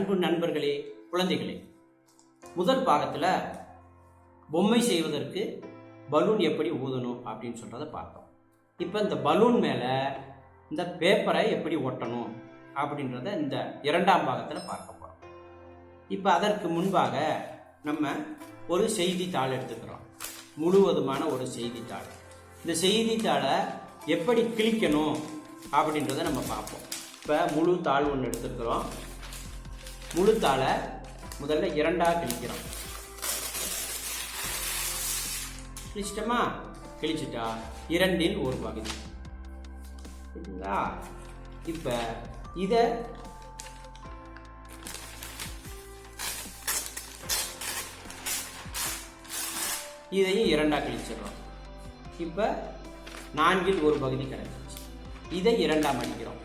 அன்பு நண்பர்களே, குழந்தைகளே, முதல் பாகத்தில் பொம்மை செய்வதற்கு பலூன் எப்படி ஊதணும் அப்படின்னு சொல்கிறத பார்த்தோம். இப்போ இந்த பலூன் மேலே இந்த பேப்பரை எப்படி ஒட்டணும் அப்படின்றத இந்த இரண்டாம் பாகத்தில் பார்க்க போகிறோம். இப்போ அதற்கு முன்பாக நம்ம ஒரு செய்தித்தாள் எடுத்துக்கிறோம், முழுவதுமான ஒரு செய்தித்தாள். இந்த செய்தித்தாளை எப்படி கிழிக்கணும் அப்படின்றத நம்ம பார்ப்போம். இப்போ முழு தாள் ஒன்று எடுத்துக்கிறோம். முழு தாளை முதல்ல இரண்டாக கிழிக்கிறோம். கிழிச்சிட்டோமா? கிழிச்சிட்டா இரண்டில் ஒரு பகுதி. சரிங்களா? இப்போ இதையும் இரண்டாக கிழிச்சிடுறோம். இப்போ நான்கில் ஒரு பகுதி கிடைச்சிச்சு. இதை இரண்டாம் அடிக்கிறோம்.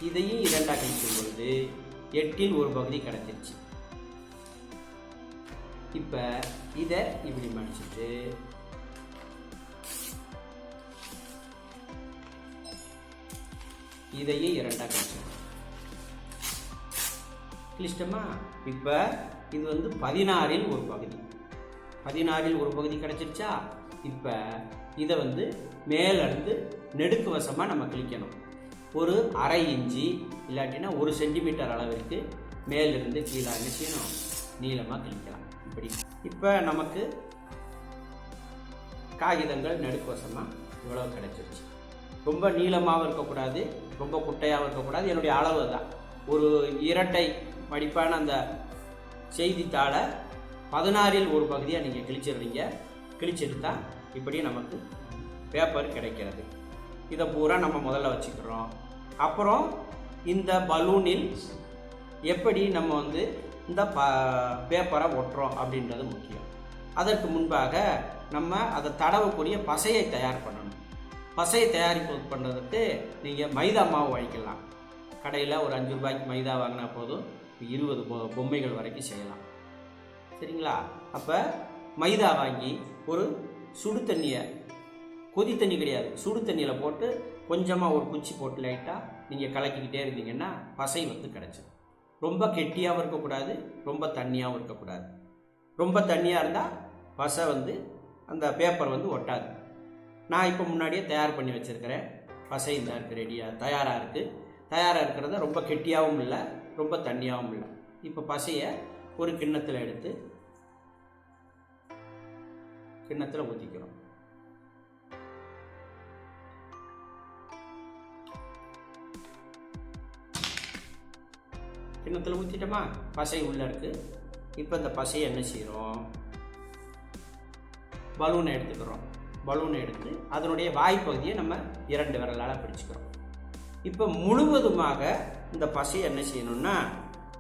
இதையும் இரண்டாக கழிக்கும் பொழுது எட்டில் ஒரு பகுதி கிடைச்சிருச்சு. இப்போ இதை இப்படி மடிச்சுட்டு இதையும் இரண்டாக கழிச்சிடணும். கிழிச்சிட்டோமா? இப்போ இது 16இல் ஒரு பகுதி. 16இல் ஒரு பகுதி கிடைச்சிருச்சா? இப்போ இதை மேலிருந்து நெடுக்கு வசமாக நம்ம கிழிக்கணும். ஒரு அரை இன்ச்சு இல்லாட்டினா 1 சென்டிமீட்டர் அளவிற்கு மேலிருந்து கீழே செய்யணும், நீளமாக கிழிக்கலாம். இப்படி இப்போ நமக்கு காகிதங்கள் நெடுக்கு வசமாக இவ்வளோ கிடைச்சிருச்சு. ரொம்ப நீளமாகவும் இருக்கக்கூடாது, ரொம்ப குட்டையாகவும் இருக்கக்கூடாது. என்னுடைய அளவு தான். ஒரு இரட்டை மடிப்பான அந்த செய்தித்தாளை 16இல் ஒரு பகுதியாக நீங்கள் கிழிச்சிடுறீங்க. கிழிச்செடுத்தா இப்படி நமக்கு பேப்பர் கிடைக்கிறது. இதை பூரா நம்ம முதல்ல வச்சுக்கிறோம். அப்புறம் இந்த பலூனில் எப்படி நம்ம இந்த பேப்பரை ஒட்டுறோம் அப்படின்றது முக்கியம். அதற்கு முன்பாக நம்ம அதை தடவக்கூடிய பசையை தயார் பண்ணணும். பசையை தயாரிப்பு பண்ணுறதுக்கு நீங்கள் மைதா மாவு வாங்கிக்கலாம். கடையில் ஒரு 5 ரூபாய்க்கு மைதா வாங்கினா போதும், 20 பொம்மைகள் வரைக்கும் செய்யலாம். சரிங்களா? அப்போ மைதா வாங்கி ஒரு சுடு தண்ணியை, கொதி தண்ணி கிடையாது, சுடு தண்ணியில் போட்டு கொஞ்சமாக ஒரு குச்சி போட்டு லைட்டாக நீங்கள் கலக்கிக்கிட்டே இருந்தீங்கன்னா பசை கிடச்சிடும். ரொம்ப கெட்டியாகவும் இருக்கக்கூடாது, ரொம்ப தண்ணியாகவும் இருக்கக்கூடாது. ரொம்ப தண்ணியாக இருந்தால் பசை அந்த பேப்பர் ஒட்டாது. நான் இப்போ முன்னாடியே தயார் பண்ணி வச்சுருக்கிறேன். பசை இந்த இருக்குது, ரெடியாக தயாராக இருக்குது. தயாராக இருக்கிறத ரொம்ப கெட்டியாகவும் இல்லை, ரொம்ப தண்ணியாகவும் இல்லை. இப்போ பசையை ஒரு கிண்ணத்தில் எடுத்து கிண்ணத்தில் ஊற்றிக்கிறோம். கிண்ணத்தில் ஊற்றிட்டோமா? பசை உள்ளே இருக்குது. இப்போ இந்த பசையை என்ன செய்கிறோம்? பலூனை எடுத்துக்கிறோம். பலூனை எடுத்து அதனுடைய வாய்ப்பகுதியை நம்ம 2 விரலால் பிடிச்சிக்கிறோம். இப்போ முழுவதுமாக இந்த பசையை என்ன செய்யணும்னா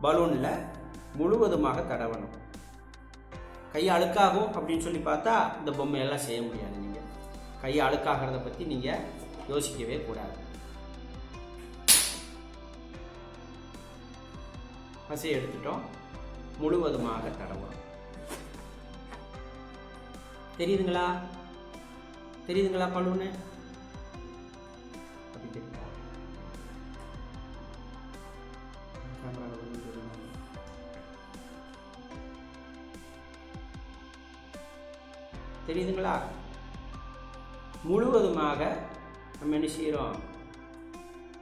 பலூனில் முழுவதுமாக தடவணும். கை அழுக்காகும் அப்படின்னு சொல்லி பார்த்தா இந்த பொம்மையெல்லாம் செய்ய முடியாது. நீங்கள் கை அழுக்காகிறத பற்றி நீங்கள் யோசிக்கவே கூடாது. பசையை எடுத்துட்டோம், முழுவதுமாக தடவணும். தெரியுதுங்களா? தெரியுதுங்களா? பலூனு அப்படி தெரியுதா? தெரியுதுங்களா? முழுவதுமாக நம்ம என்ன செய்கிறோம்?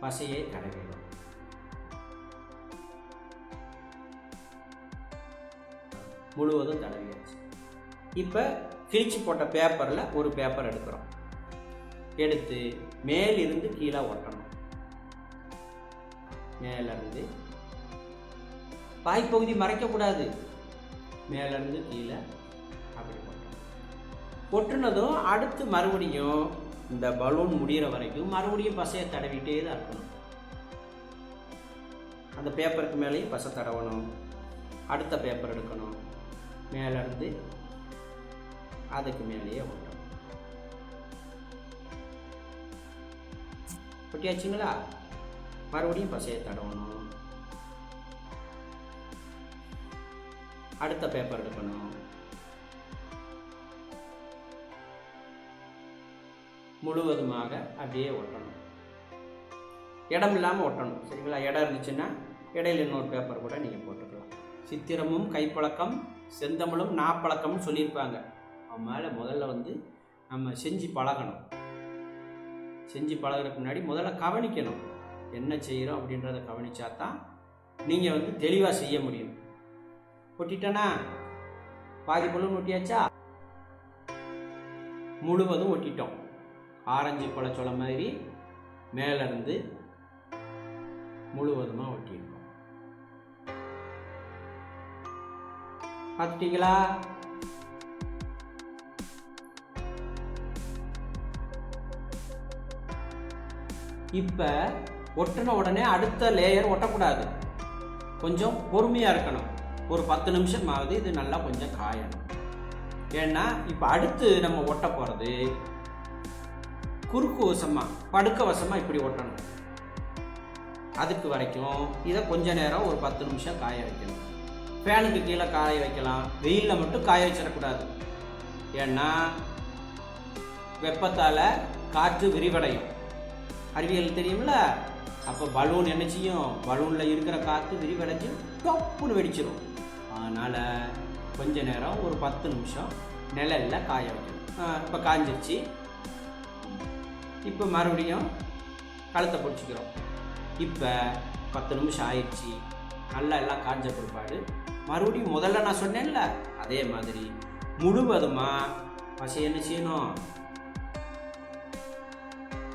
பசையை தடவிடும். முழுவதும் தடவியாச்சு. இப்போ கிழிச்சு போட்ட பேப்பரில் ஒரு பேப்பர் எடுக்கிறோம். எடுத்து மேலிருந்து கீழே ஒட்டணும். மேலிருந்து வாய்ப்பகுதி மறைக்கக்கூடாது. மேலிருந்து கீழே அப்படி ஒட்டணும். ஒட்டுனதும் அடுத்து மறுபடியும் இந்த பலூன் முடிகிற வரைக்கும் மறுபடியும் பசையை தடவிட்டே தான் இருக்கணும். அந்த பேப்பருக்கு மேலேயும் பசை தடவணும். அடுத்த பேப்பர் எடுக்கணும், மேலிருந்து அதுக்கு மேலேயே ஒட்டணும். ஒட்டியாச்சுங்களா? மறுபடியும் பசையை தடவணும். அடுத்த பேப்பர் எடுக்கணும். முழுவதுமாக அப்படியே ஒட்டணும். இடம் இல்லாமல் ஒட்டணும். சரிங்களா? இடம் இருந்துச்சுன்னா இடையில இன்னொரு பேப்பர் கூட நீங்கள் போட்டுக்கலாம். சித்திரமும் கைப்பழக்கம் செந்தமிழும் நாப்பழக்கம்னு சொல்லியிருப்பாங்க. அவன் மேலே முதல்ல வந்து நம்ம செஞ்சு பழகணும். செஞ்சு பழகிறதுக்கு முன்னாடி முதல்ல கவனிக்கணும். என்ன செய்கிறோம் அப்படின்றத கவனிச்சா தான் நீங்கள் வந்து தெளிவாக செய்ய முடியும். ஒட்டிட்டேனா? பாதி பொருள் ஒட்டியாச்சா? முழுவதும் ஒட்டிட்டோம். ஆரஞ்சு பழச்சோள மாதிரி மேலேருந்து முழுவதுமாக ஒட்டியிருக்கோம். பார்த்துட்டீங்களா? இப்போ ஒட்டின உடனே அடுத்த லேயர் ஒட்டக்கூடாது. கொஞ்சம் பொறுமையாக இருக்கணும். ஒரு 10 நிமிஷமாவது இது நல்லா கொஞ்சம் காயணும். ஏன்னா இப்போ அடுத்து நம்ம ஒட்ட போகிறது குறுக்கு வசமாக படுக்க வசமாக இப்படி ஒட்டணும். அதுக்கு வரைக்கும் இதை கொஞ்ச நேரம் ஒரு 10 நிமிஷம் காய வைக்கணும். ஃபேனுக்கு கீழே காய வைக்கலாம். வெயிலில் மட்டும் காய வச்சிடக்கூடாது. ஏன்னா வெப்பத்தால் காற்று விரிவடையும். அறிவியல் தெரியும்ல? அப்போ பலூன் என்ன செய்யும்? பலூனில் இருக்கிற காற்று விரிவடைஞ்சு டொப்புன்னு வெடிச்சிடும். அதனால் கொஞ்ச நேரம் ஒரு 10 நிமிஷம் நிழலில் காய வைக்கணும். இப்போ காஞ்சிருச்சு. இப்போ மறுபடியும் கழுத்தை பிடிச்சிக்கிறோம். இப்போ 10 நிமிஷம் ஆயிடுச்சு. நல்லா எல்லாம் காஞ்ச பிற்பாடு மறுபடியும் முதல்ல நான் சொன்னேன்ல, அதே மாதிரி முழுவதுமாக பசை என்ன செய்யணும்?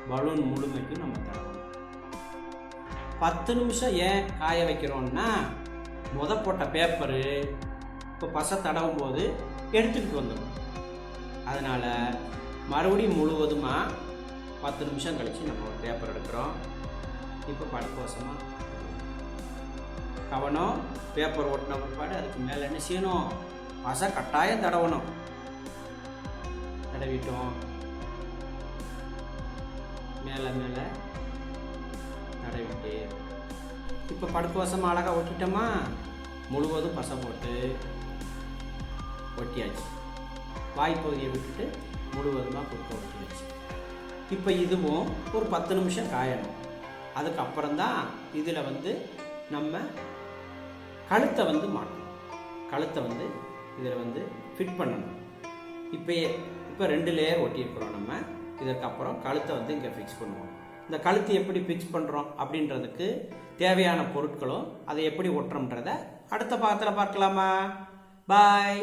பலூன் முழுமைக்கும் நம்ம தடவணும். 10 நிமிஷம் ஏன் காய வைக்கிறோம்னா, போட்ட பேப்பரு இப்போ பசை தடவும் போது எடுத்துக்கிட்டு வந்துடும். அதனால் மறுபடியும் முழுவதுமாக 10 நிமிஷம் கழித்து நம்ம ஒரு பேப்பர் எடுக்கிறோம். இப்போ படுக்கோசமாக கவனம். பேப்பர் ஒட்டின பிற்பாடு அதுக்கு மேலே என்ன செய்யணும்? பசை கட்டாயம் தடவணும். தடவிட்டோம். மேலே மேலே தடவிட்டு இப்போ படுக்கோசமாக அழகாக ஒட்டிட்டோமா? முழுவதும் பசை போட்டு ஒட்டியாச்சு. வாய்ப்பகுதியை விட்டுட்டு முழுவதுமாக குறுக்க ஒட்டியாச்சு. இப்போ இதுவும் ஒரு 10 நிமிஷம் காயணும். அதுக்கப்புறம்தான் இதில் வந்து நம்ம கழுத்தை வந்து மாட்டணும். கழுத்தை வந்து இதில் வந்து ஃபிட் பண்ணணும். இப்போ 2 லேயர் ஒட்டியிருக்கிறோம் நம்ம. இதற்கப்புறம் கழுத்தை வந்து இங்கே ஃபிக்ஸ் பண்ணுவோம். இந்த கழுத்து எப்படி ஃபிக்ஸ் பண்ணுறோம் அப்படின்றதுக்கு தேவையான பொருட்களும் அதை எப்படி ஒட்டுறோம்ன்றதை அடுத்த பாகத்தில் பார்க்கலாமா? பாய்.